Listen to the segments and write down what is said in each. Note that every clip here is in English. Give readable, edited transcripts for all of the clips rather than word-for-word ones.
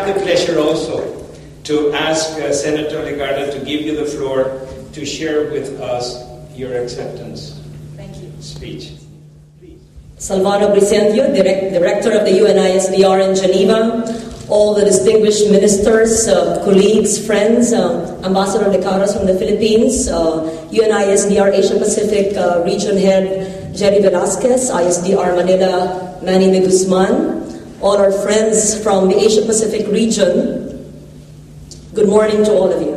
have the pleasure also to ask Senator Legarda to give you the floor to share with us your acceptance speech. Salvador Briceño, Director of the UNISDR in Geneva, all the distinguished ministers, colleagues, friends, Ambassador Legarda from the Philippines, UNISDR Asia Pacific Region Head Jerry Velasquez, ISDR Manila Manny de Guzman, all our friends from the Asia Pacific region, good morning to all of you.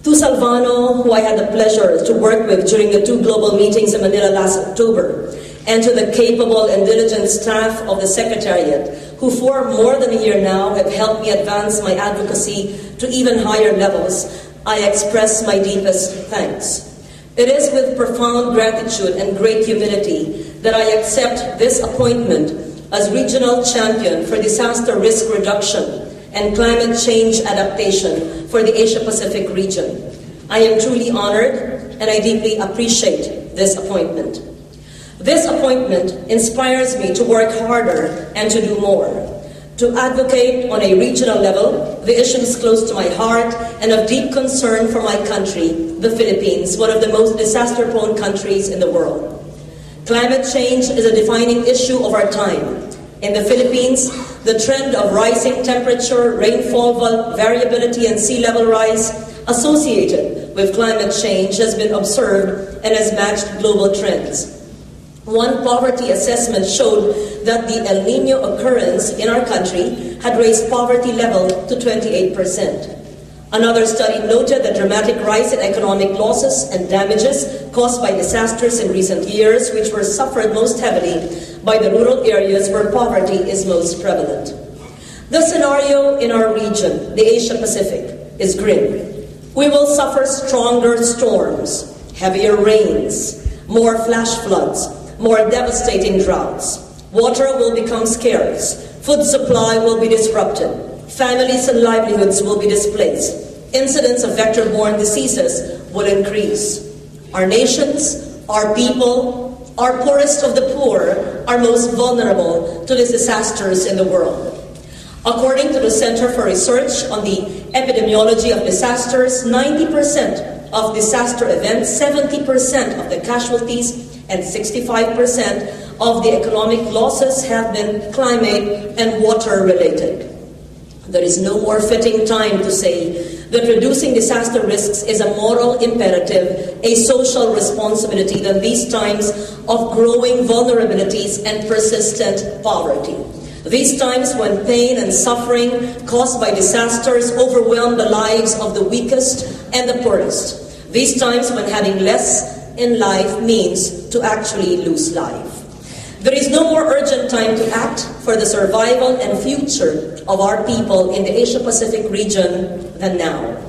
To Salvano, who I had the pleasure to work with during the 2 global meetings in Manila last October, and to the capable and diligent staff of the Secretariat, who for more than a year now have helped me advance my advocacy to even higher levels, I express my deepest thanks. It is with profound gratitude and great humility that I accept this appointment as Regional Champion for Disaster Risk Reduction and Climate Change Adaptation for the Asia-Pacific region. I am truly honored and I deeply appreciate this appointment. This appointment inspires me to work harder and to do more, to advocate on a regional level the issues close to my heart and of deep concern for my country, the Philippines, one of the most disaster-prone countries in the world. Climate change is a defining issue of our time. In the Philippines, the trend of rising temperature, rainfall variability, and sea level rise associated with climate change has been observed and has matched global trends. One poverty assessment showed that the El Nino occurrence in our country had raised poverty level to 28%. Another study noted the dramatic rise in economic losses and damages caused by disasters in recent years, which were suffered most heavily by the rural areas where poverty is most prevalent. The scenario in our region, the Asia Pacific, is grim. We will suffer stronger storms, heavier rains, more flash floods, more devastating droughts. Water will become scarce, food supply will be disrupted, families and livelihoods will be displaced, incidents of vector-borne diseases will increase. Our nations, our people, our poorest of the poor are most vulnerable to these disasters in the world. According to the Center for Research on the Epidemiology of Disasters, 90% of disaster events, 70% of the casualties, and 65% of the economic losses have been climate and water related. There is no more fitting time to say that reducing disaster risks is a moral imperative, a social responsibility than these times of growing vulnerabilities and persistent poverty. These times when pain and suffering caused by disasters overwhelm the lives of the weakest and the poorest. These times when having less in life means to actually lose life. There is no more urgent time to act for the survival and future of our people in the Asia-Pacific region than now.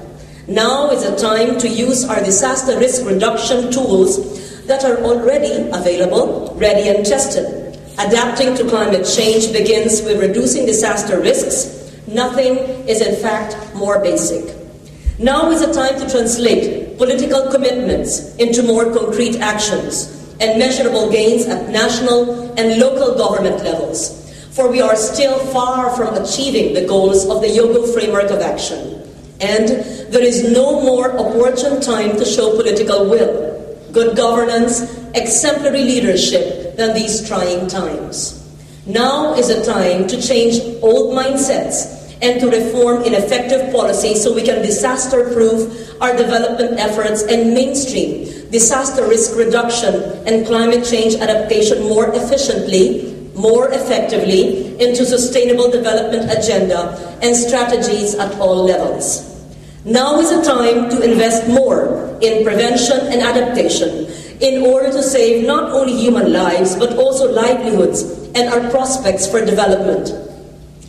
Now is a time to use our disaster risk reduction tools that are already available, ready and tested. Adapting to climate change begins with reducing disaster risks. Nothing is in fact more basic. Now is a time to translate political commitments into more concrete actions and measurable gains at national and local government levels, for we are still far from achieving the goals of the Yogo Framework of Action. And there is no more opportune time to show political will, good governance, exemplary leadership than these trying times. Now is a time to change old mindsets and to reform ineffective policies so we can disaster-proof our development efforts and mainstream disaster risk reduction and climate change adaptation more efficiently, more effectively into sustainable development agenda and strategies at all levels. Now is a time to invest more in prevention and adaptation in order to save not only human lives but also livelihoods and our prospects for development.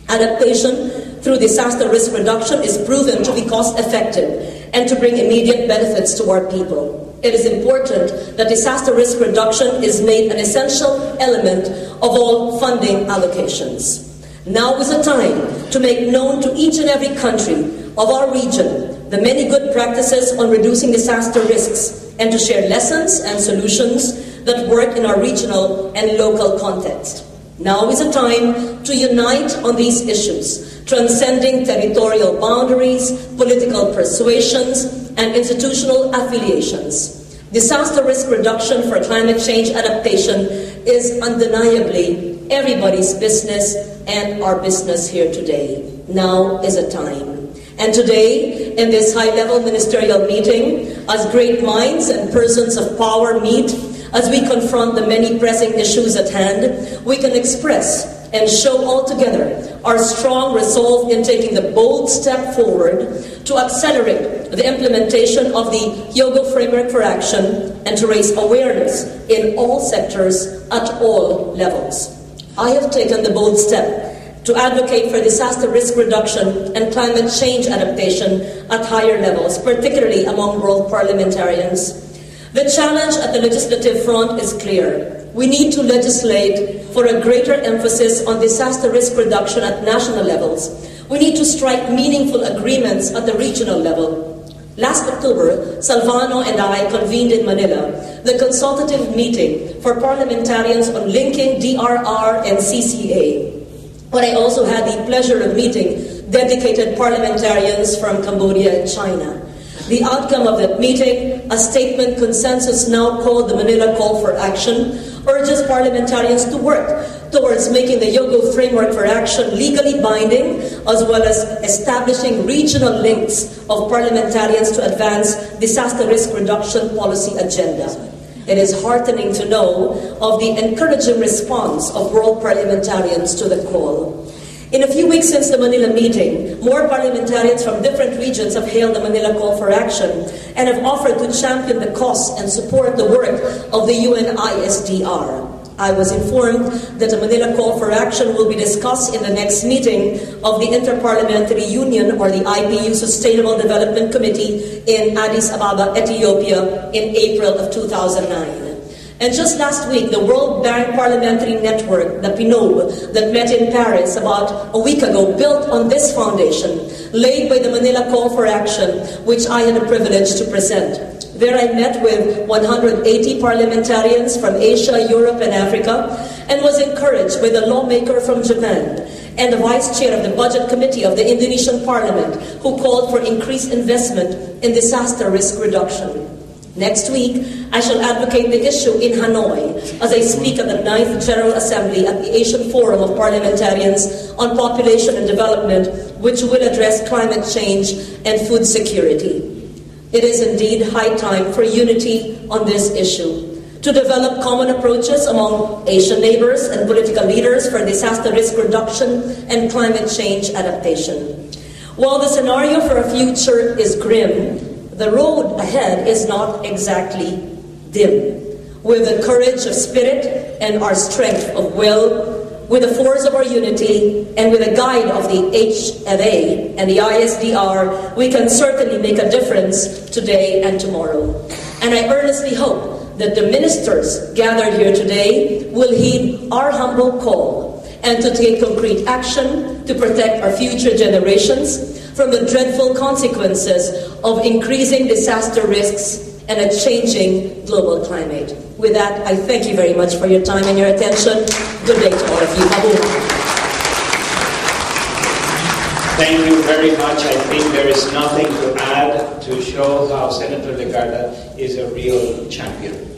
Adaptation through disaster risk reduction is proven to be cost-effective and to bring immediate benefits to our people. It is important that disaster risk reduction is made an essential element of all funding allocations. Now is the time to make known to each and every country of our region the many good practices on reducing disaster risks and to share lessons and solutions that work in our regional and local context. Now is a time to unite on these issues, transcending territorial boundaries, political persuasions, and institutional affiliations. Disaster risk reduction for climate change adaptation is undeniably everybody's business and our business here today. Now is a time. And today, in this high-level ministerial meeting, as great minds and persons of power meet, as we confront the many pressing issues at hand, we can express and show all together our strong resolve in taking the bold step forward to accelerate the implementation of the Hyogo Framework for Action and to raise awareness in all sectors at all levels. I have taken the bold step to advocate for disaster risk reduction and climate change adaptation at higher levels, particularly among world parliamentarians. The challenge at the legislative front is clear. We need to legislate for a greater emphasis on disaster risk reduction at national levels. We need to strike meaningful agreements at the regional level. Last October, Salvano and I convened in Manila the consultative meeting for parliamentarians on linking DRR and CCA. But I also had the pleasure of meeting dedicated parliamentarians from Cambodia and China. The outcome of that meeting, a statement consensus now called the Manila Call for Action, urges parliamentarians to work towards making the Hyogo Framework for Action legally binding, as well as establishing regional links of parliamentarians to advance disaster risk reduction policy agenda. It is heartening to know of the encouraging response of world parliamentarians to the call. In a few weeks since the Manila meeting, more parliamentarians from different regions have hailed the Manila Call for Action and have offered to champion the cause and support the work of the UNISDR. I was informed that the Manila Call for Action will be discussed in the next meeting of the Interparliamentary Union, or the IPU Sustainable Development Committee, in Addis Ababa, Ethiopia, in April of 2009. And just last week, the World Bank Parliamentary Network, the PNOB, that met in Paris about a week ago, built on this foundation, laid by the Manila Call for Action, which I had the privilege to present. There I met with 180 parliamentarians from Asia, Europe, and Africa, and was encouraged by the lawmaker from Japan and the vice chair of the Budget Committee of the Indonesian Parliament, who called for increased investment in disaster risk reduction. Next week, I shall advocate the issue in Hanoi as I speak at the 9th General Assembly at the Asian Forum of Parliamentarians on Population and Development, which will address climate change and food security. It is indeed high time for unity on this issue, to develop common approaches among Asian neighbors and political leaders for disaster risk reduction and climate change adaptation. While the scenario for a future is grim, the road ahead is not exactly dim. With the courage of spirit and our strength of will, with the force of our unity, and with the guide of the HFA and the ISDR, we can certainly make a difference today and tomorrow. And I earnestly hope that the ministers gathered here today will heed our humble call and to take concrete action to protect our future generations from the dreadful consequences of increasing disaster risks and a changing global climate. With that, I thank you very much for your time and your attention. Good day to all of you. Mabuhay. Thank you very much. I think there is nothing to add to show how Senator Legarda is a real champion.